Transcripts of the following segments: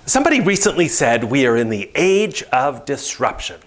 Somebody recently said we are in the age of disruption.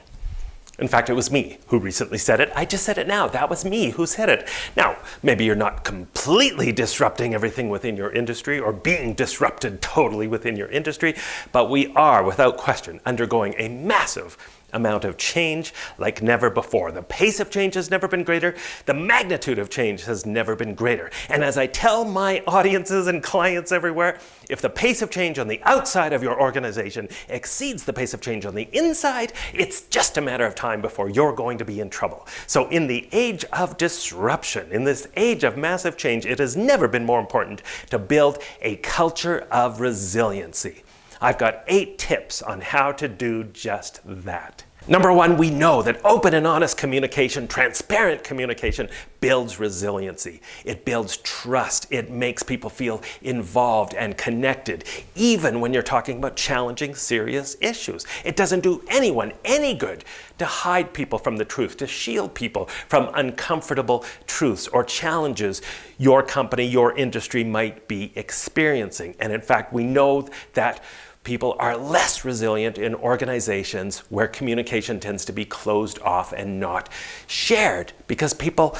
In fact, it was me who recently said it. I just said it now. That was me who said it. Now, maybe you're not completely disrupting everything within your industry or being disrupted totally within your industry, but we are, without question, undergoing a massive amount of change like never before. The pace of change has never been greater. The magnitude of change has never been greater. And as I tell my audiences and clients everywhere, if the pace of change on the outside of your organization exceeds the pace of change on the inside, it's just a matter of time before you're going to be in trouble. So in the age of disruption, in this age of massive change, it has never been more important to build a culture of resiliency. I've got 8 tips on how to do just that. Number 1, we know that open and honest communication, transparent communication builds resiliency. It builds trust. It makes people feel involved and connected, even when you're talking about challenging, serious issues. It doesn't do anyone any good to hide people from the truth, to shield people from uncomfortable truths or challenges your company, your industry might be experiencing. And in fact, we know that people are less resilient in organizations where communication tends to be closed off and not shared because people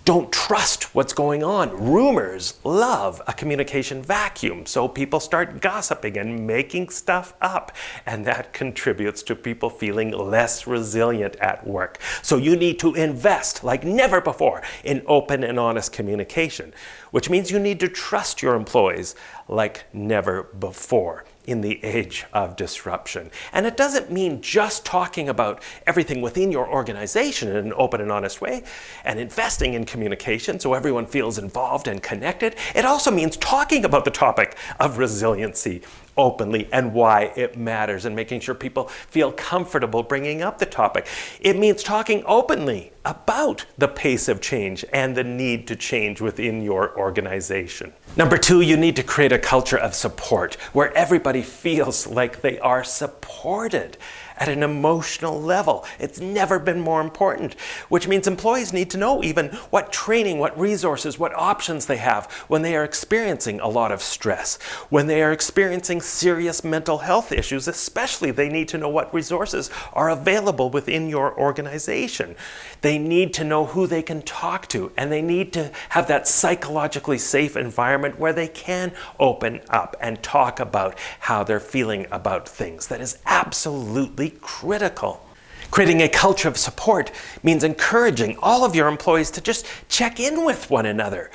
don't trust what's going on. Rumors love a communication vacuum, so people start gossiping and making stuff up, and that contributes to people feeling less resilient at work. So you need to invest like never before in open and honest communication, which means you need to trust your employees like never before in the age of disruption. And it doesn't mean just talking about everything within your organization in an open and honest way and investing in communication so everyone feels involved and connected. It also means talking about the topic of resiliency openly and why it matters and making sure people feel comfortable bringing up the topic. It means talking openly about the pace of change and the need to change within your organization. Number 2, you need to create a culture of support where everybody feels like they are supported at an emotional level. It's never been more important, which means employees need to know even what training, what resources, what options they have when they are experiencing a lot of stress. When they are experiencing serious mental health issues, especially, they need to know what resources are available within your organization. They need to know who they can talk to, and they need to have that psychologically safe environment where they can open up and talk about how they're feeling about things. That is absolutely critical. Creating a culture of support means encouraging all of your employees to just check in with one another.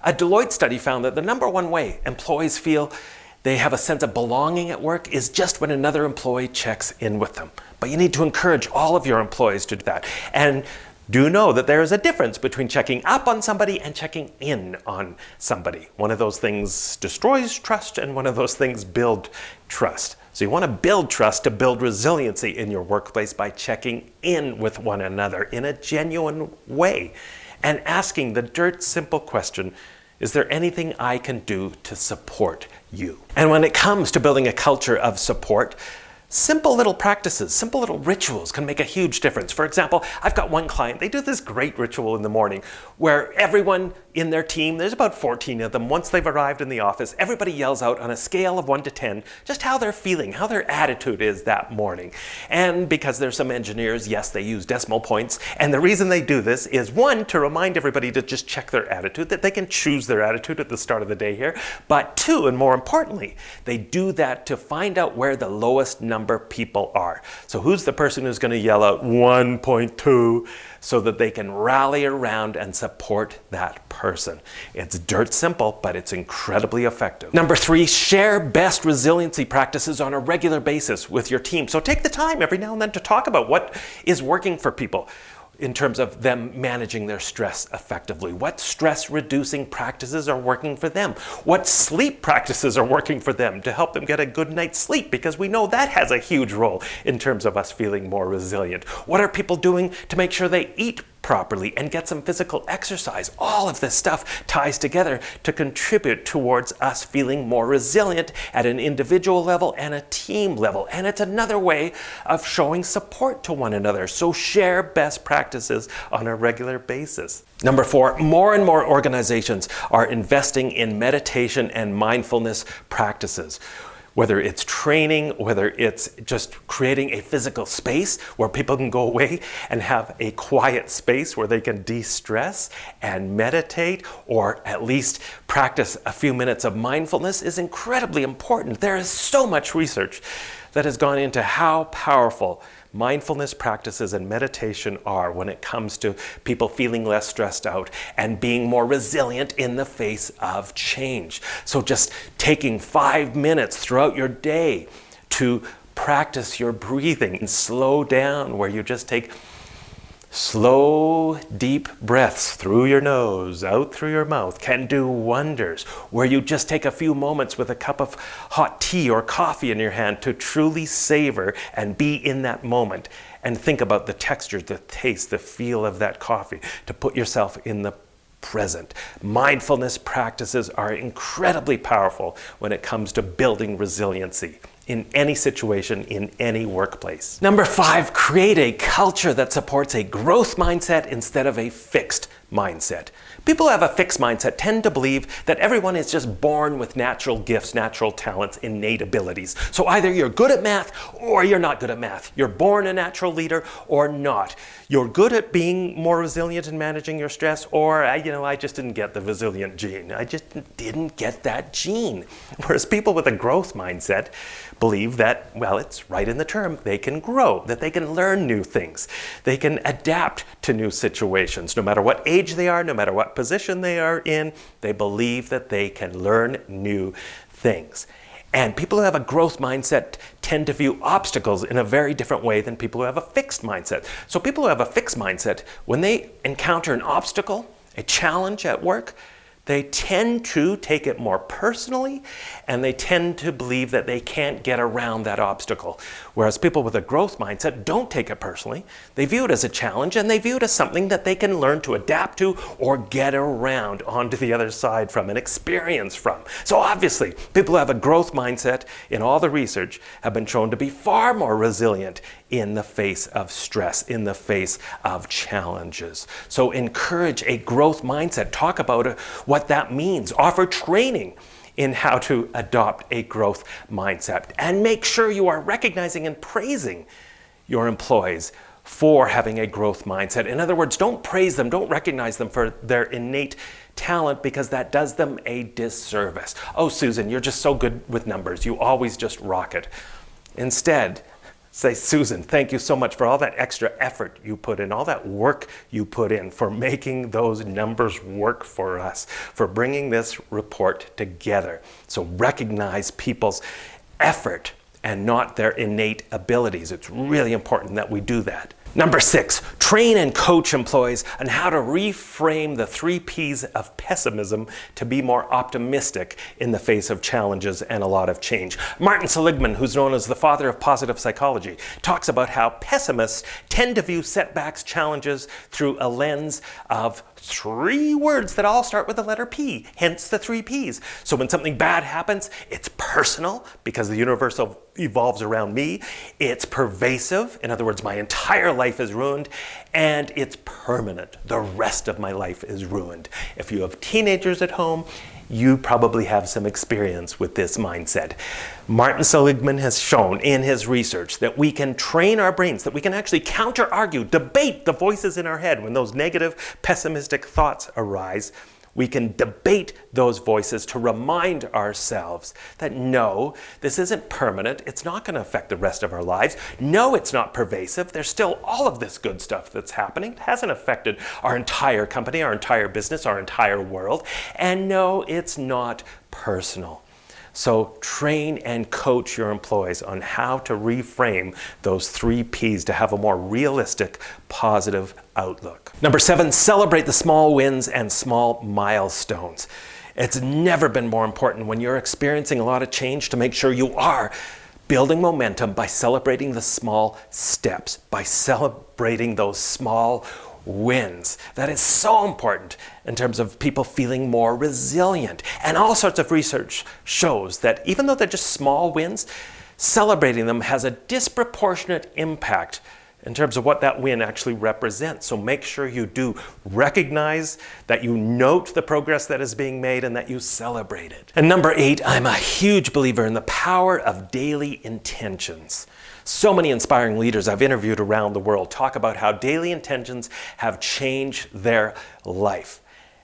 A Deloitte study found that the number 1 way employees feel they have a sense of belonging at work is just when another employee checks in with them. But you need to encourage all of your employees to do that. And do know that there is a difference between checking up on somebody and checking in on somebody. One of those things destroys trust and one of those things builds trust. So you want to build trust to build resiliency in your workplace by checking in with one another in a genuine way and asking the dirt simple question, is there anything I can do to support you? And when it comes to building a culture of support, simple little practices, simple little rituals can make a huge difference. For example, I've got one client, they do this great ritual in the morning where everyone in their team, there's about 14 of them, once they've arrived in the office, everybody yells out on a scale of 1 to 10, just how they're feeling, how their attitude is that morning. And because there's some engineers, yes, they use decimal points. And the reason they do this is 1, to remind everybody to just check their attitude, that they can choose their attitude at the start of the day here. But 2, and more importantly, they do that to find out where the lowest number people are. So who's the person who's going to yell out 1.2 so that they can rally around and support that person? It's dirt simple, but it's incredibly effective. Number 3, share best resiliency practices on a regular basis with your team. So take the time every now and then to talk about what is working for people in terms of them managing their stress effectively. What stress reducing practices are working for them? What sleep practices are working for them to help them get a good night's sleep? Because we know that has a huge role in terms of us feeling more resilient. What are people doing to make sure they eat properly and get some physical exercise? All of this stuff ties together to contribute towards us feeling more resilient at an individual level and a team level. And it's another way of showing support to one another. So share best practices on a regular basis. Number 4, more and more organizations are investing in meditation and mindfulness practices. Whether it's training, whether it's just creating a physical space where people can go away and have a quiet space where they can de-stress and meditate, or at least practice a few minutes of mindfulness, is incredibly important. There is so much research that has gone into how powerful mindfulness practices and meditation are when it comes to people feeling less stressed out and being more resilient in the face of change. So just taking 5 minutes throughout your day to practice your breathing and slow down, where you just take slow, deep breaths through your nose, out through your mouth, can do wonders. Where you just take a few moments with a cup of hot tea or coffee in your hand to truly savor and be in that moment and think about the texture, the taste, the feel of that coffee, to put yourself in the present. Mindfulness practices are incredibly powerful when it comes to building resiliency in any situation, in any workplace. Number 5, create a culture that supports a growth mindset instead of a fixed mindset. People who have a fixed mindset tend to believe that everyone is just born with natural gifts, natural talents, innate abilities. So either you're good at math or you're not good at math. You're born a natural leader or not. You're good at being more resilient and managing your stress, or, I just didn't get the resilient gene. I just didn't get that gene. Whereas people with a growth mindset believe that, well, it's right in the term, they can grow, that they can learn new things. They can adapt to new situations. No matter what age they are, no matter what position they are in, they believe that they can learn new things. And people who have a growth mindset tend to view obstacles in a very different way than people who have a fixed mindset. So people who have a fixed mindset, when they encounter an obstacle, a challenge at work, they tend to take it more personally, and they tend to believe that they can't get around that obstacle. Whereas people with a growth mindset don't take it personally. They view it as a challenge, and they view it as something that they can learn to adapt to or get around onto the other side from and experience from. So obviously, people who have a growth mindset in all the research have been shown to be far more resilient in the face of stress, in the face of challenges. So encourage a growth mindset. Talk about what that means. Offer training in how to adopt a growth mindset. And make sure you are recognizing and praising your employees for having a growth mindset. In other words, don't praise them, don't recognize them for their innate talent, because that does them a disservice. Oh, Susan, you're just so good with numbers. You always just rock it. Instead, say, Susan, thank you so much for all that extra effort you put in, all that work you put in for making those numbers work for us, for bringing this report together. So recognize people's effort and not their innate abilities. It's really important that we do that. Number 6, train and coach employees on how to reframe the 3 Ps of pessimism to be more optimistic in the face of challenges and a lot of change. Martin Seligman, who's known as the father of positive psychology, talks about how pessimists tend to view setbacks, challenges through a lens of 3 words that all start with the letter P, hence the 3 Ps. So when something bad happens, it's personal because the universe evolves around me. It's pervasive, in other words, my entire life is ruined, and it's permanent. The rest of my life is ruined. If you have teenagers at home, you probably have some experience with this mindset. Martin Seligman has shown in his research that we can train our brains, that we can actually counter-argue, debate the voices in our head when those negative, pessimistic thoughts arise. We can debate those voices to remind ourselves that no, this isn't permanent. It's not going to affect the rest of our lives. No, it's not pervasive. There's still all of this good stuff that's happening. It hasn't affected our entire company, our entire business, our entire world. And no, it's not personal. So train and coach your employees on how to reframe those 3 Ps to have a more realistic, positive outlook. Number 7, celebrate the small wins and small milestones. It's never been more important when you're experiencing a lot of change to make sure you are building momentum by celebrating the small steps, by celebrating those small wins. That is so important in terms of people feeling more resilient. And all sorts of research shows that even though they're just small wins, celebrating them has a disproportionate impact in terms of what that win actually represents. So make sure you do recognize, that you note the progress that is being made, and that you celebrate it. And number 8, I'm a huge believer in the power of daily intentions. So many inspiring leaders I've interviewed around the world talk about how daily intentions have changed their life.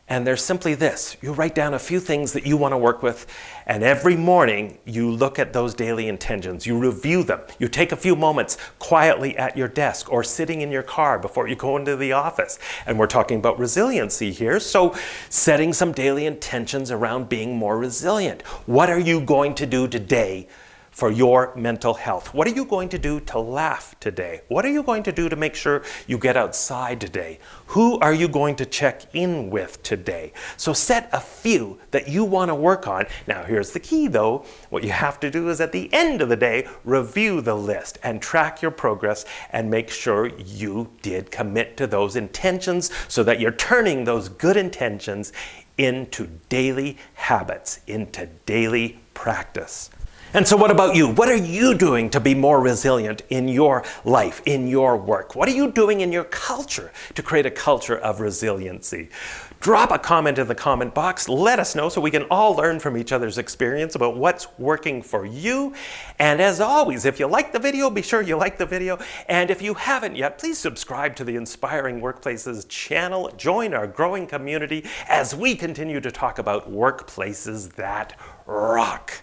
And they're simply this: you write down a few things that you want to work with, and every morning you look at those daily intentions, you review them, you take a few moments quietly at your desk or sitting in your car before you go into the office. And we're talking about resiliency here, so setting some daily intentions around being more resilient. What are you going to do today for your mental health? What are you going to do to laugh today? What are you going to do to make sure you get outside today? Who are you going to check in with today? So set a few that you want to work on. Now here's the key though. What you have to do is at the end of the day, review the list and track your progress and make sure you did commit to those intentions so that you're turning those good intentions into daily habits, into daily practice. And so what about you? What are you doing to be more resilient in your life, in your work? What are you doing in your culture to create a culture of resiliency? Drop a comment in the comment box. Let us know so we can all learn from each other's experience about what's working for you. And as always, if you like the video, be sure you like the video. And if you haven't yet, please subscribe to the Inspiring Workplaces channel. Join our growing community as we continue to talk about workplaces that rock.